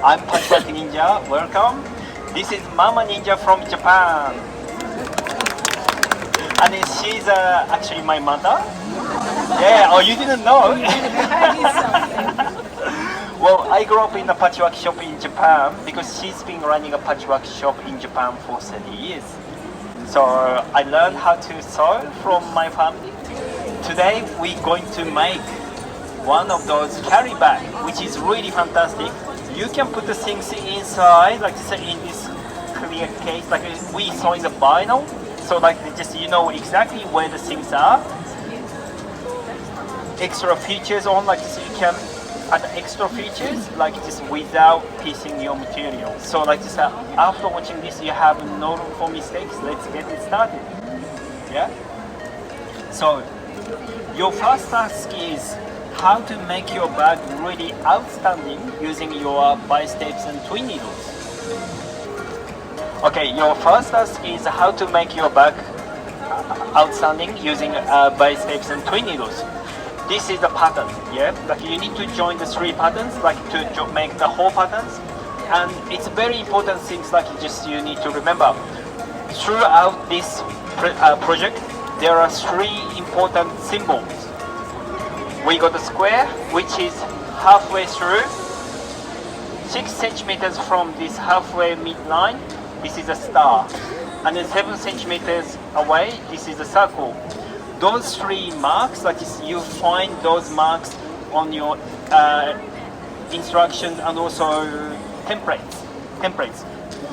I'm Patchwork Ninja, welcome. This is Mama Ninja from Japan. And then she's actually my mother. Yeah, oh you didn't know? Well, I grew up in a patchwork shop in Japan because she's been running a patchwork shop in Japan for 30 years. So I learned how to sew from my family. Today we're going to make one of those carry bag, which is really fantastic. You can put the things inside, like say in this clear case, like we saw in the vinyl. So like just you know exactly where the things are. Extra features on, like this you can add extra features like this without piecing your material. So like this after watching this you have no room for mistakes. Let's get it started. Yeah. So your first task is how to make your bag really outstanding using your bias tapes and twin needles. Okay, your first task is how to make your bag outstanding using bias tapes and twin needles. This is the pattern, yeah? Like you need to join the three patterns, like to make the whole patterns. And it's very important things like just you need to remember. Throughout this project, there are three important symbols. We got a square, which is halfway through, 6 centimeters from this halfway midline, this is a star. And then 7 centimeters away, this is a circle. Those three marks, like you find those marks on your instructions and also templates.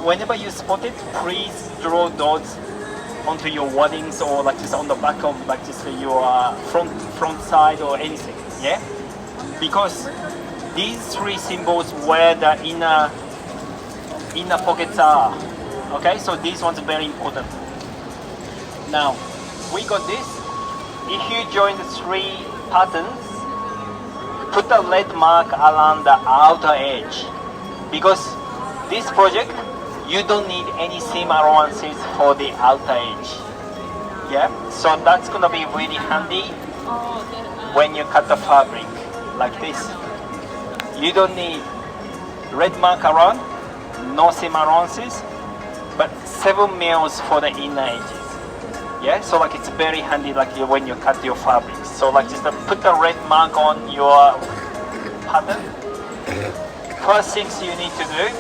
Whenever you spot it, please draw those onto your wordings or like just on the back of like just your front side or anything, yeah? Because these three symbols where the inner pockets are, okay? So these ones are very important. Now, we got this. If you join the three patterns, put a red mark around the outer edge. Because this project, you don't need any seam allowances for the outer edge. Yeah, so that's gonna be really handy when you cut the fabric like this. You don't need red mark around, no seam allowances, but 7 mils for the inner edges. Yeah, so like it's very handy like when you cut your fabrics. So like just put the red mark on your pattern. First things you need to do,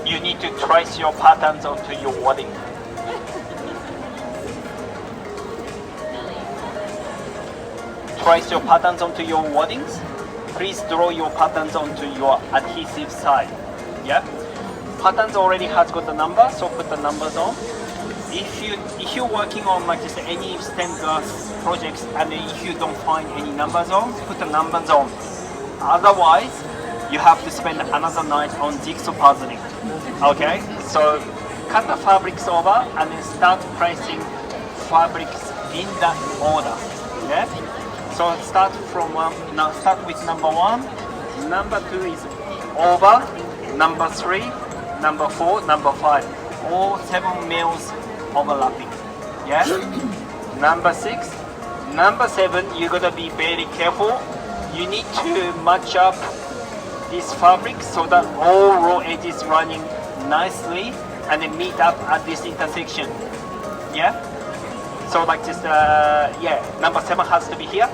you need to trace your patterns onto your wording. Trace your patterns onto your wordings. Please draw your patterns onto your adhesive side. Yeah? Patterns already has got the number, so put the numbers on. If you're working on like just any stained glass projects and if you don't find any numbers on, put the numbers on. Otherwise, you have to spend another night on jigsaw puzzling. Okay, so cut the fabrics over and then start placing fabrics in that order. Yeah. So start from now. Start with number 1. Number 2 is over. Number 3, number 4, number 5. All 7 mils overlapping. Yeah. Number 6, number 7. You gotta be very careful. You need to match up this fabric so that all raw edges running nicely and then meet up at this intersection. Yeah. So like just yeah, number 7 has to be here.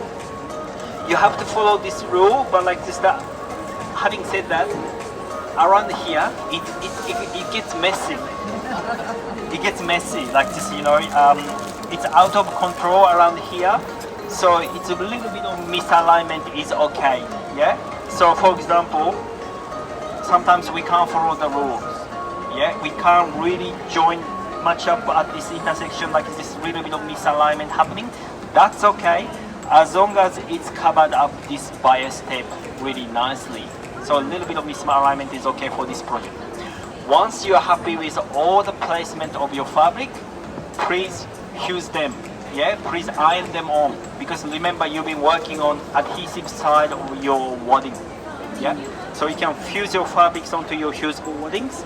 You have to follow this rule, but like just having said that, around here it gets messy. It gets messy, like just you know, it's out of control around here. So it's a little bit of misalignment is okay. Yeah. So for example, sometimes we can't follow the rules. Yeah, we can't really join match up at this intersection, like this little bit of misalignment happening. That's okay, as long as it's covered up this bias tape really nicely. So a little bit of misalignment is okay for this project. Once you are happy with all the placement of your fabric, please fuse them. Yeah, please iron them on, because remember you've been working on adhesive side of your wadding. Yeah, so you can fuse your fabrics onto your fusible waddings.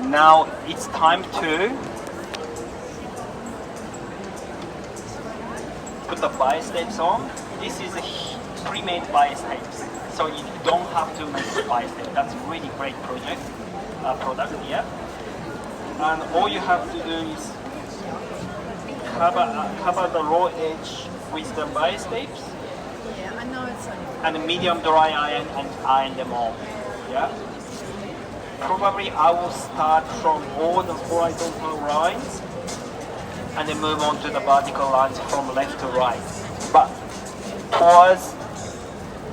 Now it's time to put the bias tapes on. This is a pre-made bias tapes. so you don't have to make the bicep. That's a really great product, yeah. And all you have to do is cover the raw edge with the biceps. Yeah, I know it's only. And medium dry iron and iron them all. Yeah. Probably I will start from all the horizontal lines and then move on to the vertical lines from left to right. But towards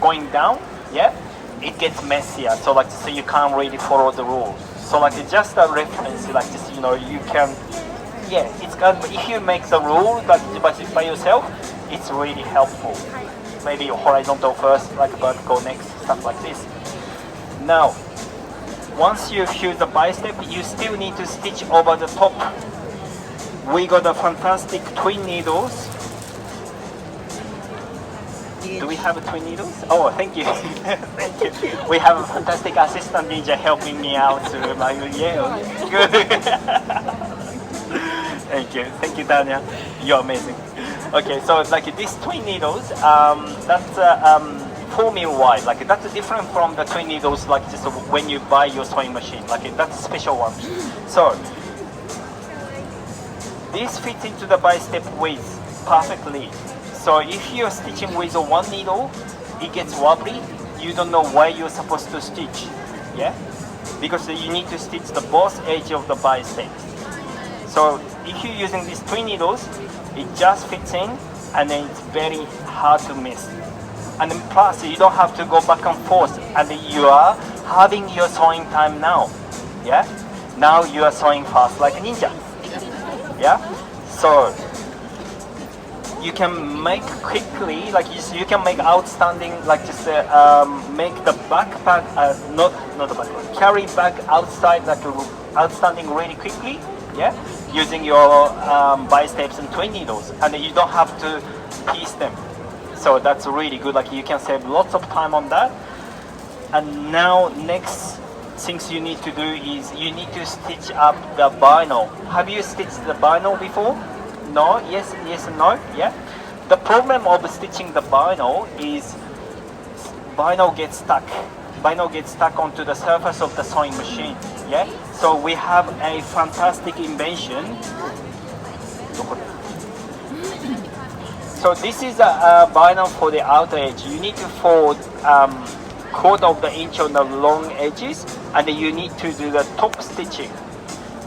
going down, yeah, it gets messier. So like so you can't really follow the rules. So like it's just a reference, like this, you know, you can, yeah, it's good. But if you make the rule like by yourself, it's really helpful. Maybe horizontal first, like vertical next, stuff like this. Now, once you fuse the bicep, you still need to stitch over the top. We got a fantastic twin needles. Do we have twin needles? Oh, thank you. Thank you. We have a fantastic assistant ninja helping me out. Yeah, good. Thank you, Tanya. You're amazing. Okay, so it's like these twin needles. That's 4 mil wide. Like that's different from the twin needles. Like just when you buy your sewing machine. Like that's a special one. So this fits into the bicep width perfectly. So if you're stitching with one needle, it gets wobbly. You don't know where you're supposed to stitch. Yeah, because you need to stitch the both edge of the bicep. So if you're using these twin needles, it just fits in, and then it's very hard to miss. And then plus, you don't have to go back and forth, and you are having your sewing time now. Yeah, now you are sewing fast like a ninja. Yeah, so you can make quickly, like you can make outstanding, like just make the backpack, not the backpack, carry bag outside, like outstanding really quickly. Yeah, using your biceps and twin needles, and you don't have to piece them. So that's really good. Like you can save lots of time on that. And now next things you need to do is you need to stitch up the vinyl. Have you stitched the vinyl before? No? Yes and no? Yeah? The problem of stitching the vinyl is vinyl gets stuck. Vinyl gets stuck onto the surface of the sewing machine. Yeah? So we have a fantastic invention. So this is a vinyl for the outer edge. You need to fold quarter of the inch on the long edges, and then you need to do the top stitching.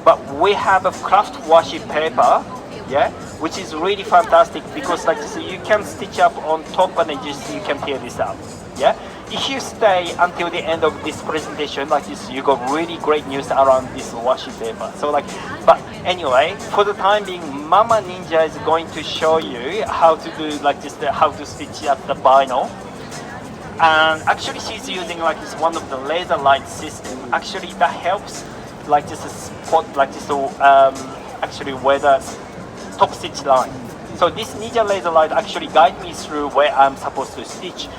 But we have a craft washi paper, yeah, which is really fantastic because like so you can stitch up on top and then just you can tear this out. Yeah. If you stay until the end of this presentation like this, you got really great news around this washi paper. So like, but anyway, for the time being, Mama Ninja is going to show you how to do like this, how to stitch up the vinyl. And actually, she's using like this one of the laser light system. Actually, that helps like just a spot like this. So actually, where the top stitch line. So this Ninja laser light actually guides me through where I'm supposed to stitch.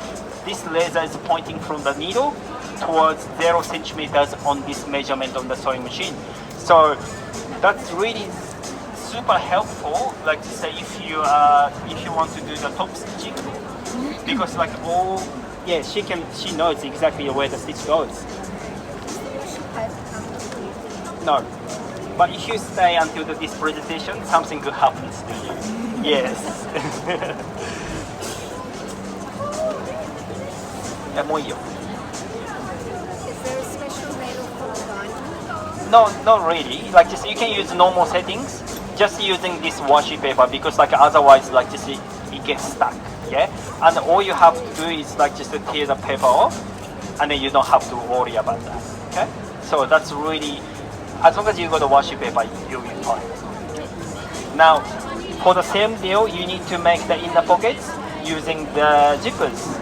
This laser is pointing from the needle towards 0 centimeters on this measurement on the sewing machine. So that's really super helpful. Like to say if you want to do the top stitching, because like all she knows exactly where the stitch goes. No, but if you stay until this presentation, something good happens to you. Yes. Is there a special needle for vinyl? No, not really. Like just you can use normal settings, just using this washi paper because like otherwise like just it gets stuck. Yeah, and all you have to do is like just to tear the paper off, and then you don't have to worry about that. Okay, so that's really, as long as you got the washi paper, you'll be fine. Now, for the same deal, you need to make the inner pockets using the zippers.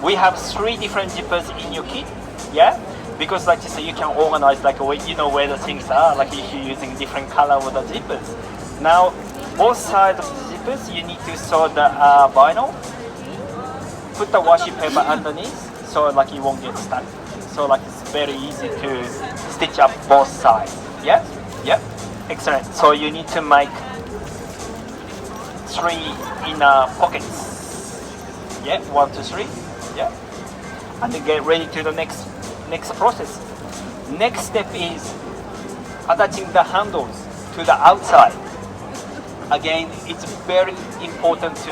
We have 3 different zippers in your kit, yeah? Because like so you can organize like you know where the things are, like if you're using different color with the zippers. Now, both sides of the zippers, you need to sew the vinyl. Put the washi paper underneath, so like it won't get stuck. So like it's very easy to stitch up both sides. Yeah? Yeah? Excellent. So you need to make 3 inner pockets. Yeah, 1, 2, 3. Yeah. and then get ready to the next process. Next step is attaching the handles to the outside. Again, it's very important to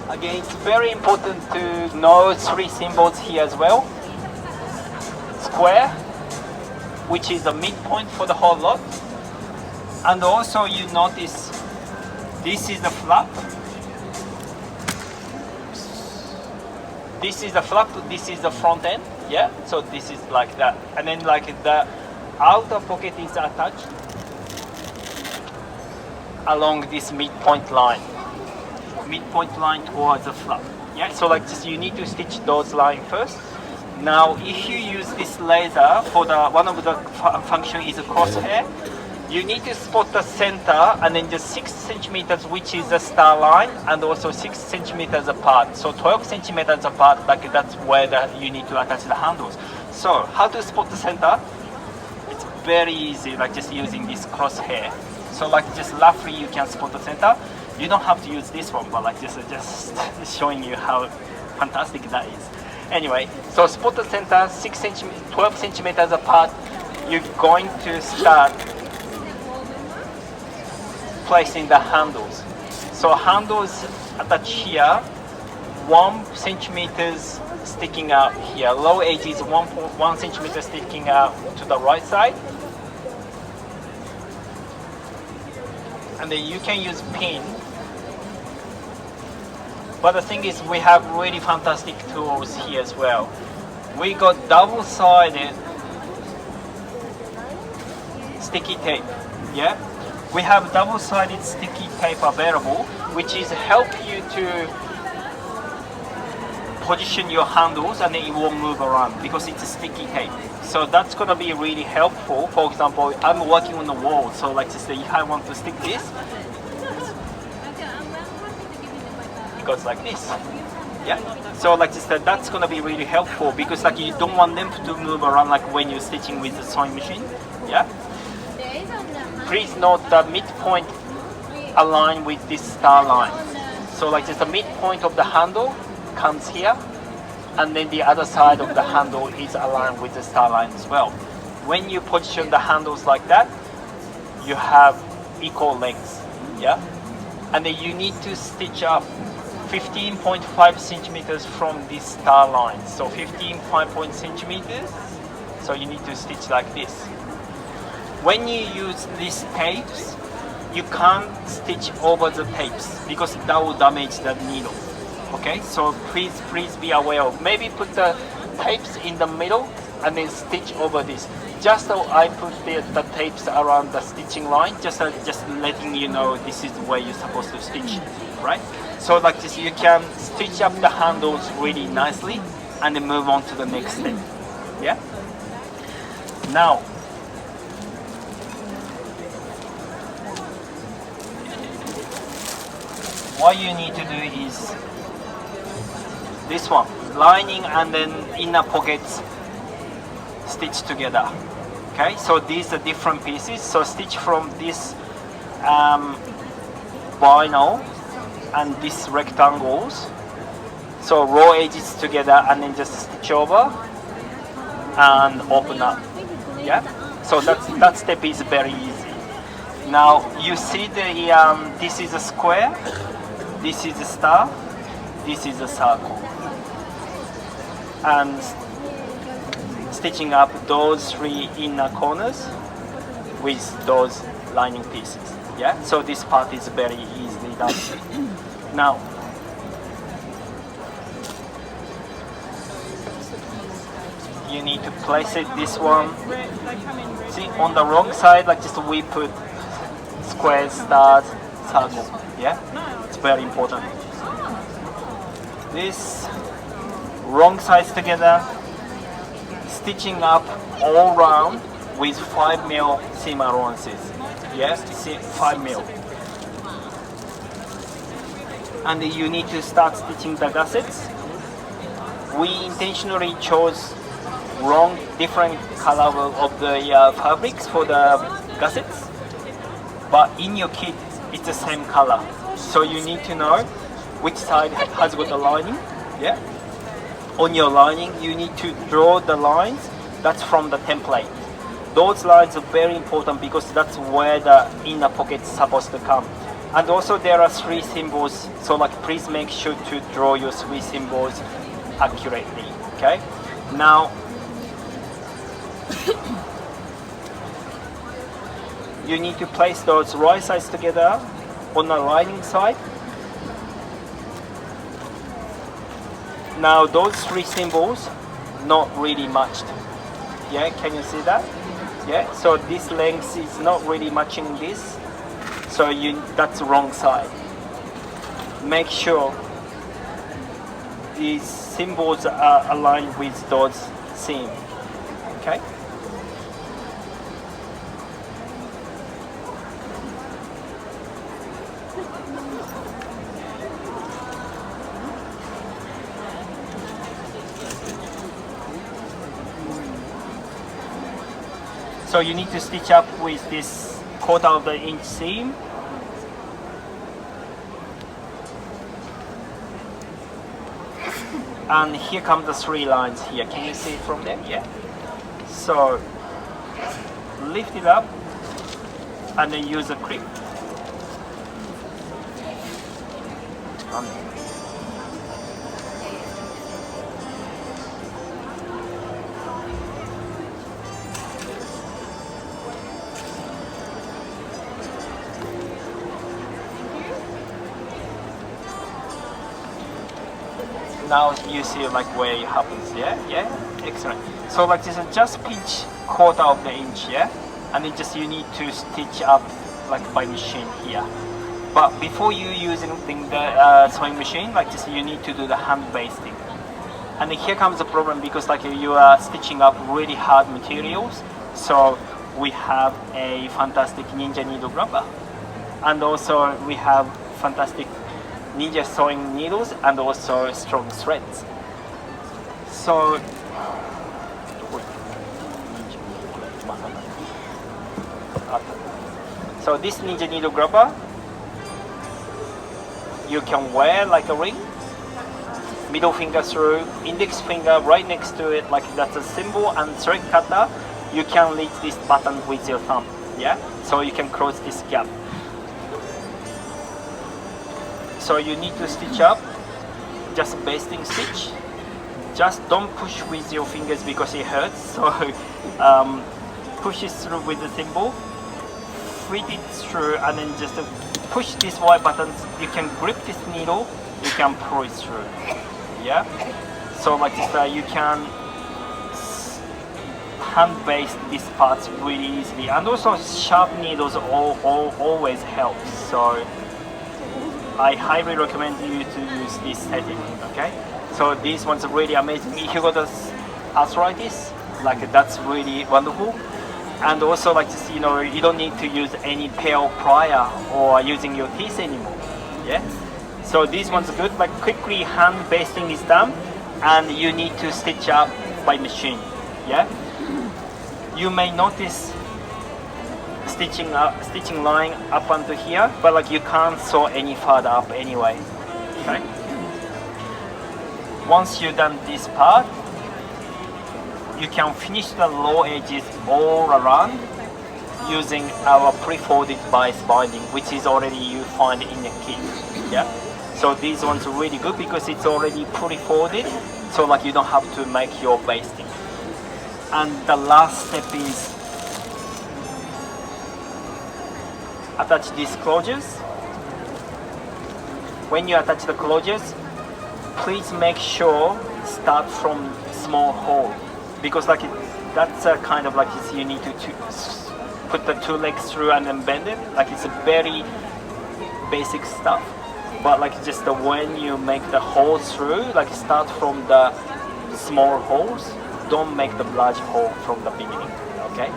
Again, it's very important to know three symbols here as well. Square, which is the midpoint for the whole lot. And also you notice this is the flap. This is the flap, this is the front end. Yeah, so this is like that. And then like the outer pocket is attached along this midpoint line towards the flap. Yeah, so like this, you need to stitch those lines first. Now, if you use this laser for the one of the function is a crosshair, you need to spot the center and then just 6 centimeters, which is the star line, and also 6 centimeters apart. So 12 centimeters apart, like that's where you need to attach the handles. So how to spot the center? It's very easy, like just using this crosshair. So like just roughly you can spot the center. You don't have to use this one, but like just showing you how fantastic that is. Anyway, so spot the center, 12 centimeters apart. You're going to start placing the handles. So handles attached here, 1 centimeters sticking out here. Low edge is 1 centimeter sticking out to the right side. And then you can use pin. But the thing is, we have really fantastic tools here as well. We got double-sided sticky tape. Yeah, we have double-sided sticky tape available, which is help you to position your handles and then it won't move around because it's a sticky tape. So that's gonna be really helpful. For example, I'm working on the wall, so like just if I want to stick this, it goes like this. Yeah. So like just that's gonna be really helpful because like you don't want them to move around like when you're stitching with the sewing machine. Yeah. Please note the midpoint align with this star line. So like just the midpoint of the handle comes here, and then the other side of the handle is aligned with the star line as well. When you position the handles like that, you have equal lengths. Yeah. And then you need to stitch up 15.5 centimeters from this star line. So 15.5 centimeters. So you need to stitch like this. When you use these tapes, you can't stitch over the tapes because that will damage the needle. Okay, so please be aware of. Maybe put the tapes in the middle and then stitch over this. Just so I put the tapes around the stitching line, just letting you know this is where you're supposed to stitch, right? So like this, you can stitch up the handles really nicely and then move on to the next step. Yeah. Now, what you need to do is this one, lining and then inner pockets stitch together. Okay, so these are different pieces. So stitch from this vinyl and these rectangles. So raw edges together and then just stitch over and open up. Yeah. So that step is very easy. Now you see the this is a square, this is a star, this is a circle, and stitching up those 3 inner corners with those lining pieces. Yeah, so this part is very easily done. Now, you need to place it this one. See, on the wrong side, like just we put squares, stars, circle. Yeah, it's very important. This wrong sides together, stitching up all round with 5mm seam allowances. Yes, 5mm. And you need to start stitching the gussets. We intentionally chose different color of the fabrics for the gussets, but in your kit it's the same color. So you need to know which side has got the lining. Yeah. On your lining, you need to draw the lines. That's from the template. Those lines are very important because that's where the inner pocket is supposed to come. And also there are 3 symbols, so like please make sure to draw your 3 symbols accurately. Okay. Now you need to place those right sides together on the lining side. Now those 3 symbols not really matched. Yeah, can you see that? Yeah, so this length is not really matching this. So that's the wrong side. Make sure these symbols are aligned with those seams. Okay? So you need to stitch up with this 1/4 inch seam. And here come the 3 lines here. Can you see it from there? Yeah. So lift it up and then use a clip. Now you see like where it happens, yeah? Yeah? Excellent. So like this is just pinch 1/4 inch, yeah? And then just you need to stitch up like by machine here. But before you using the sewing machine, like this you need to do the hand basting. And then here comes the problem because like you are stitching up really hard materials. So we have a fantastic Ninja needle grabber. And also we have fantastic Ninja sewing needles and also strong threads. So this Ninja needle grabber you can wear like a ring, middle finger through, index finger right next to it, like that's a symbol, and thread cutter you can reach this button with your thumb, yeah? So you can close this gap. So you need to stitch up, just basting stitch. Just don't push with your fingers because it hurts. So push it through with the thimble, feed it through, and then just push this white button. You can grip this needle, you can pull it through. Yeah. So like this, you can hand baste these parts really easily, and also sharp needles always help. So I highly recommend you to use this setting, okay? So these ones are really amazing. If you got arthritis, like that's really wonderful. And also like this, you know, you don't need to use any pail plier or using your teeth anymore, yeah? So these ones are good, like quickly hand basting is done and you need to stitch up by machine, yeah? You may notice stitching line up onto here, but like you can't sew any further up anyway. Okay. Once you've done this part, you can finish the low edges all around using our pre-folded bias binding, which is already you find in the kit. Yeah. So these ones are really good because it's already pre-folded, so like you don't have to make your basting. And the last step is attach these closures. When you attach the closures, please make sure start from small hole, because like that's a kind of like you need to put the 2 legs through and then bend it. Like it's a very basic stuff, but like just when you make the hole through, like start from the small holes. Don't make the large hole from the beginning. Okay,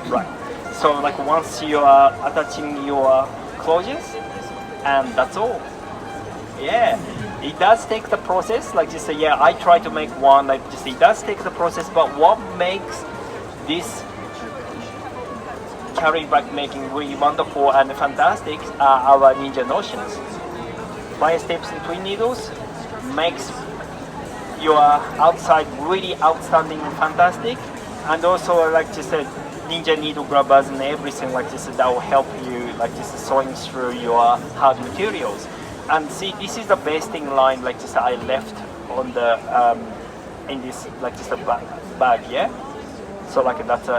right. So like once you are attaching your closures, and that's all. Yeah, it does take the process. Like just yeah, I try to make one. Like just it does take the process, but what makes this carry bag making really wonderful and fantastic are our Ninja notions. bias tapes and twin needles makes your outside really outstanding and fantastic, and also like just a ninja needle grabbers and everything like this that will help you like just sewing through your hard materials. And see, this is the basting line like just I left on the in this like just a bag, yeah. So like that's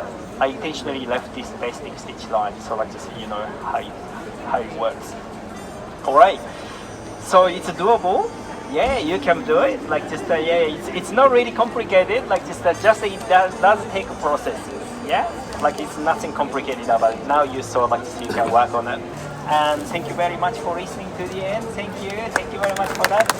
I intentionally left this basting stitch line, so like just you know how it works. All right, so it's doable. Yeah, you can do it. Like just yeah, it's not really complicated. Like just it does take a process. Yeah, like it's nothing complicated about it. Now you saw like you can work on it. And thank you very much for listening to the end. Thank you very much for that.